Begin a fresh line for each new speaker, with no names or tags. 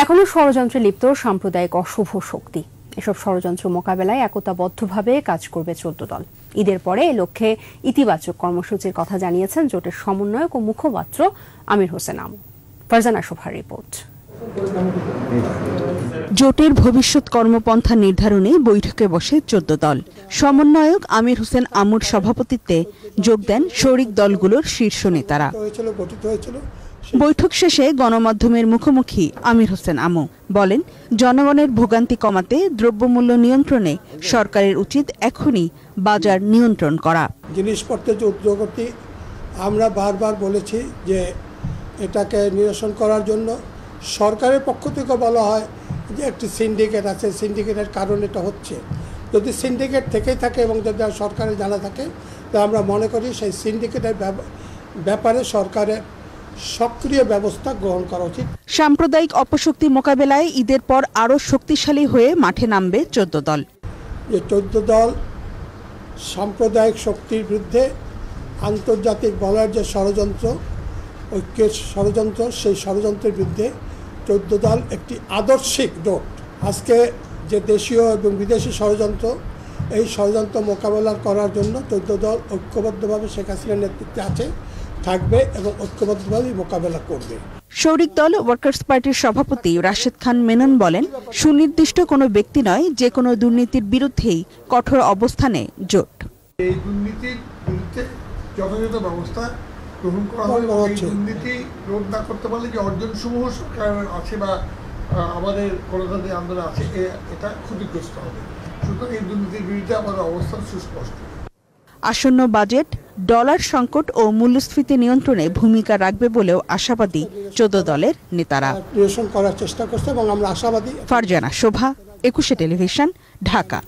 এখনো ষড়যন্ত্রে লিপ্ত সাম্প্রদায়িক অশুভ শক্তি। এসব ষড়যন্ত্র মোকাবেলায় একতাবদ্ধভাবে কাজ করবে 14 দল। ঈদের পরে এ লক্ষ্যে ইতিবাচক কর্মসূচির কথা জানিয়েছেন জোটের সমন্বয়ক ও মুখপাত্র আমির হোসেন আমু। ফারজানা শোভার রিপোর্ট। জোটের ভবিষ্যৎ কর্মপন্থা নির্ধারণে বৈঠকে বসে 14 দল। সমন্বয়ক আমির হোসেন আমুর সভাপতিত্বে যোগ দেন শরিক দলগুলোর শীর্ষ নেতারা। বৈঠক শেষে গণমাধ্যমের মুখোমুখি আমির হোসেন আমু বলেন, জনগণের ভোগান্তি কমাতে দ্রব্যমূল্য নিয়ন্ত্রণে সরকারের উচিত এখনই বাজার নিয়ন্ত্রণ করা।
জিনিসপত্রের যে ঊর্ধ্বগতি আমরা বারবার বলেছি যে এটাকে নিরসন করার জন্য সরকারের পক্ষ থেকে বলা হয় যে একটি সিন্ডিকেট আছে, সিন্ডিকেটের কারণে এটা হচ্ছে। যদি সিন্ডিকেট থেকেই থাকে এবং যদি সরকারের জানা থাকে তো আমরা মনে করি সেই সিন্ডিকেটের ব্যাপারে সরকারের সক্রিয় ব্যবস্থা গ্রহণ করা উচিত।
সাম্প্রদায়িক অপশক্তি মোকাবেলায় ঈদের পর আরও শক্তিশালী হয়ে মাঠে নামবে 14 দল।
যে 14 দল সাম্প্রদায়িক শক্তির বিরুদ্ধে আন্তর্জাতিক বলয়ের যে ষড়যন্ত্র, ঐক্যের ষড়যন্ত্র, সেই ষড়যন্ত্রের বিরুদ্ধে 14 দল একটি আদর্শিক জোট। আজকে যে দেশীয় এবং বিদেশি ষড়যন্ত্র, এই ষড়যন্ত্র মোকাবেলা করার জন্য 14 দল ঐক্যবদ্ধভাবে শেখ হাসিনার নেতৃত্বে আছে, থাকবে এবং ঐক্যবদ্ধভাবে মোকাবেলা করবে।
শরিক দল ওয়ার্কার্স পার্টির সভাপতি রাশেদ খান মেনন বলেন, সুনির্দিষ্ট কোনো ব্যক্তি নয়, যে কোনো দুর্নীতির বিরুদ্ধেই কঠোর অবস্থানে জোট।
এই দুর্নীতির বিরুদ্ধে যথাযথ ব্যবস্থা গ্রহণ করা হবে। দুর্নীতি রোধ না করতে পারলে যে অর্জনসমূহ সরকার আছে বা আমাদের গণতান্ত্রিক আন্দোলন আছে, এটা ক্ষতিগ্রস্ত হবে। সুতরাং এই দুর্নীতির বিরুদ্ধে আমাদের অবস্থান সুস্পষ্ট।
আসন্ন বাজেট ডলার সংকট ও মূল্যস্ফীতি নিয়ন্ত্রণে ভূমিকা রাখবে বলেও আশাবাদী 14 দলের নেতারা।
নিরসন করার চেষ্টা করছে এবং আমরা আশাবাদী।
ফারজানা শোভা, 21 টেলিভিশন, ঢাকা।